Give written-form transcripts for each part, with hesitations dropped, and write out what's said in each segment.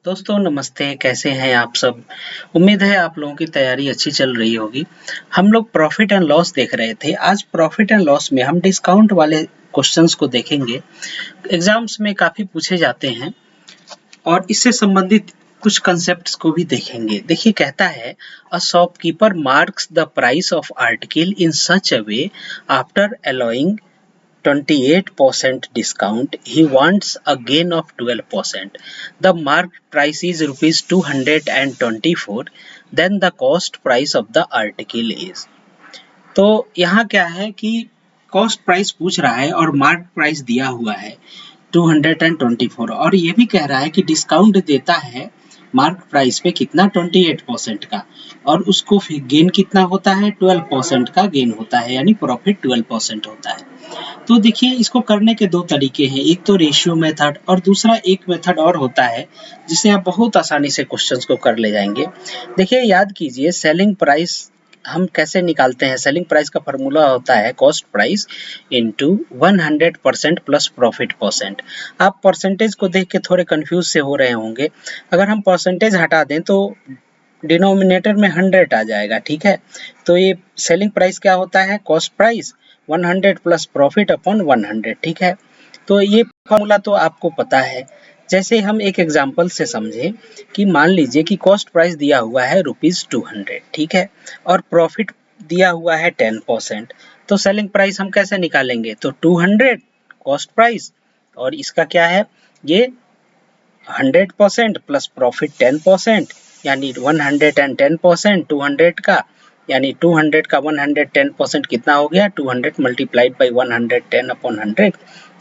दोस्तों नमस्ते, कैसे हैं आप सब? उम्मीद है आप लोगों की तैयारी अच्छी चल रही होगी। हम लोग प्रॉफिट एंड लॉस देख रहे थे। आज प्रॉफिट एंड लॉस में हम डिस्काउंट वाले क्वेश्चंस को देखेंगे। एग्जाम्स में काफ़ी पूछे जाते हैं और इससे संबंधित कुछ कंसेप्ट्स को भी देखेंगे। देखिए कहता है a shopkeeper marks the price of article in such a way after allowing 28% discount, he wants a gain of 12%. The marked price is rupees 224, then the cost price of the article is. तो यहाँ क्या है कि cost price पूछ रहा है और mark price दिया हुआ है 224 और ये भी कह रहा है कि डिस्काउंट देता है मार्क प्राइस पे कितना 28% का और उसको फिर गेन कितना होता है 12% का गेन होता है, यानी प्रॉफिट 12% होता है। तो देखिए इसको करने के दो तरीके हैं, एक तो रेशियो मेथड और दूसरा एक मेथड और होता है जिससे आप बहुत आसानी से क्वेश्चंस को कर ले जाएंगे। देखिए याद कीजिए सेलिंग प्राइस हम कैसे निकालते हैं। सेलिंग प्राइस का फॉर्मूला होता है cost price into 100% plus profit percent. आप परसेंटेज को देख के थोड़े कंफ्यूज से हो रहे होंगे। अगर हम परसेंटेज हटा दें तो डिनोमिनेटर में 100 आ जाएगा, ठीक है। तो ये सेलिंग प्राइस क्या होता है, cost price 100 plus profit upon 100, ठीक है। तो ये फॉर्मूला तो आपको पता है। जैसे हम एक एग्जांपल से समझे कि मान लीजिए कि कॉस्ट प्राइस दिया हुआ है ₹200, ठीक है, और प्रॉफिट दिया हुआ है 10%। तो सेलिंग प्राइस हम कैसे निकालेंगे, तो 200 कॉस्ट प्राइस और इसका क्या है, ये 100% प्लस प्रॉफिट 10%, यानी 110% 200 का, यानी 200 का 110% कितना हो गया, 200 मल्टीप्लाइड बाई 110 अपॉन 100,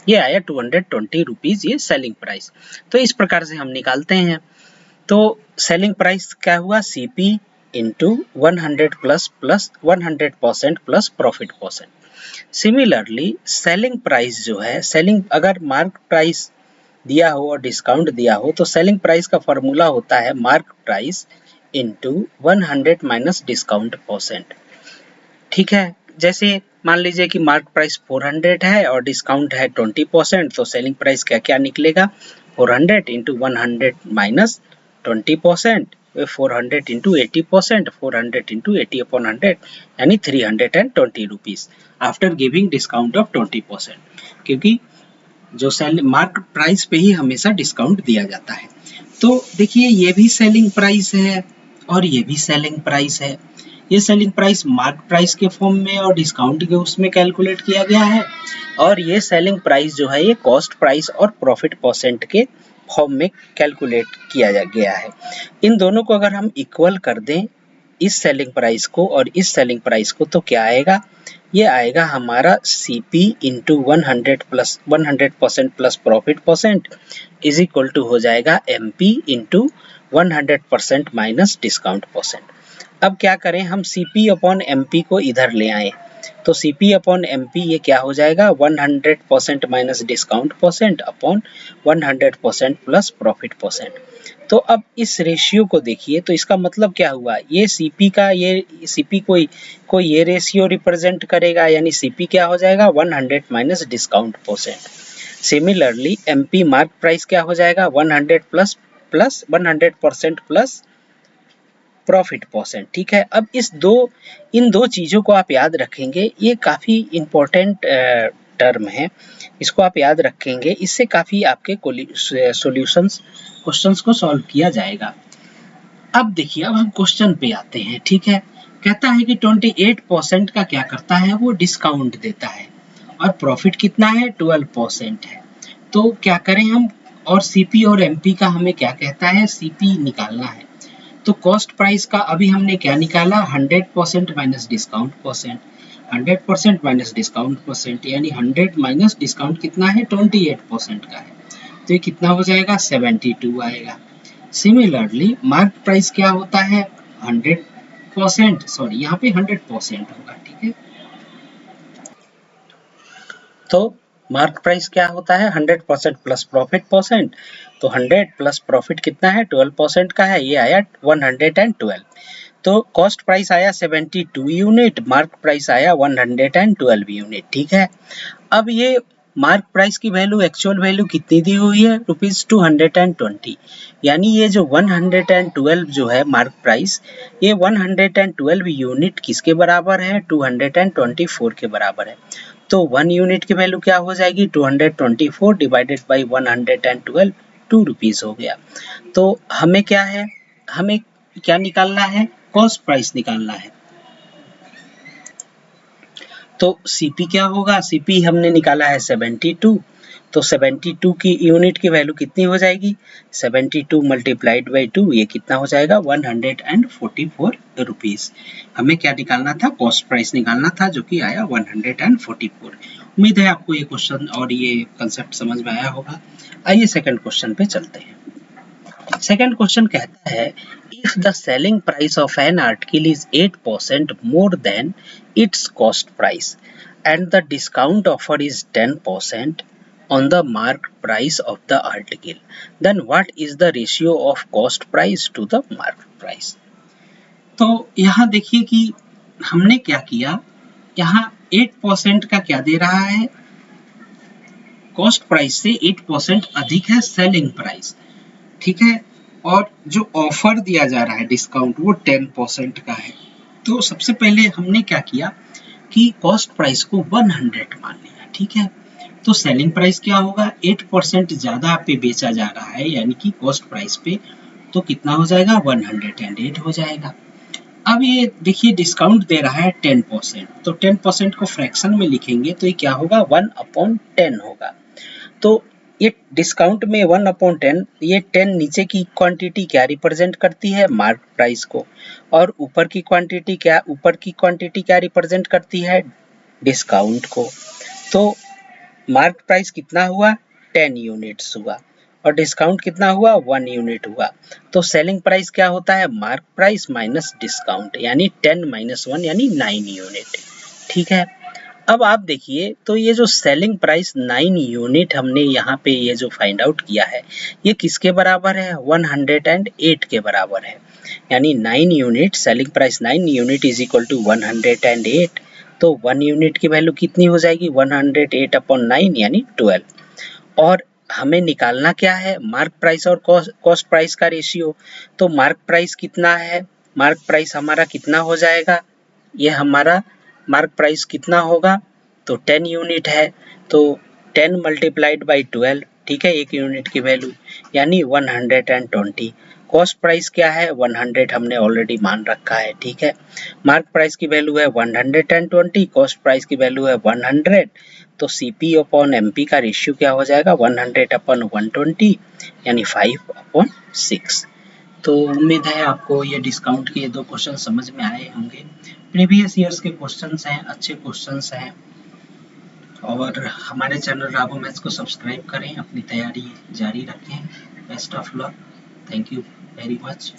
ये आया 220 रुपीज, ये सेलिंग प्राइस। तो इस प्रकार से हम निकालते हैं। तो सेलिंग प्राइस क्या हुआ, CP into 100 plus 100% plus profit percent. Similarly selling price जो है, सेलिंग अगर मार्क प्राइस दिया हो और डिस्काउंट दिया हो तो सेलिंग प्राइस का फॉर्मूला होता है mark price into 100 minus discount percent, ठीक है। जैसे मान लीजिए कि मार्क प्राइस 400 है और डिस्काउंट है 20%, तो सेलिंग प्राइस क्या क्या निकलेगा, 400 into 100 minus 20%, 400 into 80%, 400 into 80 upon 100, यानी 320 rupees after giving discount of 20%, क्योंकि जो सेल मार्क प्राइस पे ही हमेशा डिस्काउंट दिया जाता है। तो देखिए ये भी सेलिंग प्राइस है और ये भी सेलिंग प्राइस है। ये सेलिंग प्राइस मार्क प्राइस के फॉर्म में और डिस्काउंट के उसमें कैलकुलेट किया गया है, और ये सेलिंग प्राइस जो है ये कॉस्ट प्राइस और प्रॉफिट परसेंट के फॉर्म में कैलकुलेट किया गया है। इन दोनों को अगर हम इक्वल कर दें, इस सेलिंग प्राइस को और इस सेलिंग प्राइस को, तो क्या आएगा, ये आएगा हमारा CP into 100% plus profit percent is equal to हो जाएगा MP into 100% minus discount percent. अब क्या करें, हम CP अपॉन MP को इधर ले आए, तो CP अपॉन MP ये क्या हो जाएगा, 100% minus discount percent upon 100% plus profit percent. तो अब इस रेशियो को देखिए, तो इसका मतलब क्या हुआ, ये CP का ये CP कोई ये रेशियो रिप्रेजेंट करेगा, यानी CP क्या हो जाएगा 100 minus discount percent. Similarly MP mark price क्या हो जाएगा 100 प्लस 100% प्लस प्रॉफिट परसेंट, ठीक है। अब इन दो चीजों को आप याद रखेंगे, ये काफी इंपॉर्टेंट टर्म है, इसको आप याद रखेंगे, इससे काफी आपके सॉल्यूशंस क्वेश्चंस को सॉल्व किया जाएगा। अब देखिए, अब हम क्वेश्चन पे आते हैं, ठीक है। कहता है कि 28% का क्या करता है, वो डिस्काउंट देता है और प्रॉफिट कितना है 12% है। तो क्या करें हम, और CP और MP का हमें क्या कहता है, CP निकालना है। तो कॉस्ट प्राइस का अभी हमने क्या निकाला, 100% minus discount percent, 100% minus discount percent, यानी 100 माइनस डिस्काउंट कितना है 28% का है, तो ये कितना हो जाएगा 72 आएगा। सिमिलरली मार्क प्राइस क्या होता है 100%, सॉरी यहाँ पे 100% होगा, ठीक है। तो मार्क प्राइस क्या होता है 100% प्लस प्रॉफिट परसेंट, तो 100 प्लस प्रॉफिट कितना है 12% का है, ये आया 112। तो कॉस्ट प्राइस आया 72 यूनिट, मार्क प्राइस आया 112 यूनिट, ठीक है। अब ये मार्क प्राइस की वैल्यू एक्चुअल वैल्यू कितनी दी हुई है ₹220, यानी ये जो 112 जो है मार्क प्राइस, ये 112 यूनिट किसके बराबर है 224 के बराबर है। तो 1 यूनिट की वैल्यू क्या हो जाएगी 224 डिवाइडेड बाई 112 ₹2 हो गया। तो हमें क्या है, हमें क्या निकालना है, कॉस्ट प्राइस निकालना है। तो सीपी क्या होगा, सीपी हमने निकाला है 72, तो 72 की यूनिट की वैल्यू कितनी हो जाएगी 72 मल्टीप्लाइड बाई 2, ये कितना हो जाएगा 144 रुपीज। हमें क्या निकालना था, कॉस्ट प्राइस निकालना था, जो कि आया 144। उम्मीद है आपको ये क्वेश्चन और ये कंसेप्ट समझ में आया होगा। आइए सेकंड क्वेश्चन पे चलते हैं। सेकंड क्वेश्चन कहता है if the selling price of an article is 8% more than its cost price and the discount offered is 10% on the marked price of the article, then what is the ratio of cost price to the marked price। तो यहाँ देखिए कि हमने क्या किया, यहाँ 8% का क्या दे रहा है, कॉस्ट प्राइस से 8% अधिक है सेलिंग प्राइस, ठीक है, और जो ऑफर दिया जा रहा है डिस्काउंट वो 10% का है। तो सबसे पहले हमने क्या किया कि कॉस्ट प्राइस को 100 मान लिया, ठीक है। तो सेलिंग प्राइस क्या होगा, 8% ज्यादा पे बेचा जा रहा है, यानी कि कॉस्ट प्राइस पे, तो कितना हो जाएगा 108 हो जाएगा। अब ये देखिए डिस्काउंट दे रहा है 10%, तो 10% को फ्रैक्शन में लिखेंगे तो ये क्या होगा 1/10 होगा। तो ये डिस्काउंट में 1/10, ये 10 नीचे की क्वांटिटी क्या रिप्रेजेंट करती है, मार्क प्राइस को, और ऊपर की क्वांटिटी क्या रिप्रेजेंट करती है, डिस्काउंट को। तो मार्क प्राइस कितना हुआ 10 यूनिट्स हुआ और डिस्काउंट कितना हुआ 1 यूनिट हुआ। तो सेलिंग प्राइस क्या होता है, मार्क प्राइस माइनस डिस्काउंट, यानी 10 माइनस 1 यानी 9 यूनिट, ठीक है। अब आप देखिए तो ये जो सेलिंग प्राइस 9 यूनिट हमने यहाँ पे ये जो फाइंड आउट किया है, ये किसके बराबर है 108 के बराबर है, यानी 9 unit selling price 9 unit is equal to 108। तो 1 यूनिट की वैल्यू कितनी हो जाएगी 108/9 यानी 12। और हमें निकालना क्या है, मार्क प्राइस और कॉस्ट प्राइस का रेशियो। तो मार्क प्राइस कितना है, मार्क प्राइस हमारा कितना हो जाएगा, ये हमारा मार्क प्राइस कितना होगा, तो 10 यूनिट है, तो 10 मल्टीप्लाइड बाई 12, ठीक है, 1 यूनिट की वैल्यू यानी 120। कॉस्ट प्राइस क्या है 100 हमने ऑलरेडी मान रखा है, ठीक है। मार्क प्राइस की वैल्यू है 120, कॉस्ट प्राइस की वैल्यू है 100, तो सीपी अपॉन एमपी का रेशियो क्या हो जाएगा 100/120 यानी 5/6। तो उम्मीद है आपको ये डिस्काउंट के 2 क्वेश्चन समझ में आए होंगे। प्रीवियस ईयर्स के क्वेश्चंस हैं, अच्छे क्वेश्चंस हैं, और हमारे चैनल राघव मैथ्स को सब्सक्राइब करें, अपनी तैयारी जारी रखें। Best of luck, thank you very much.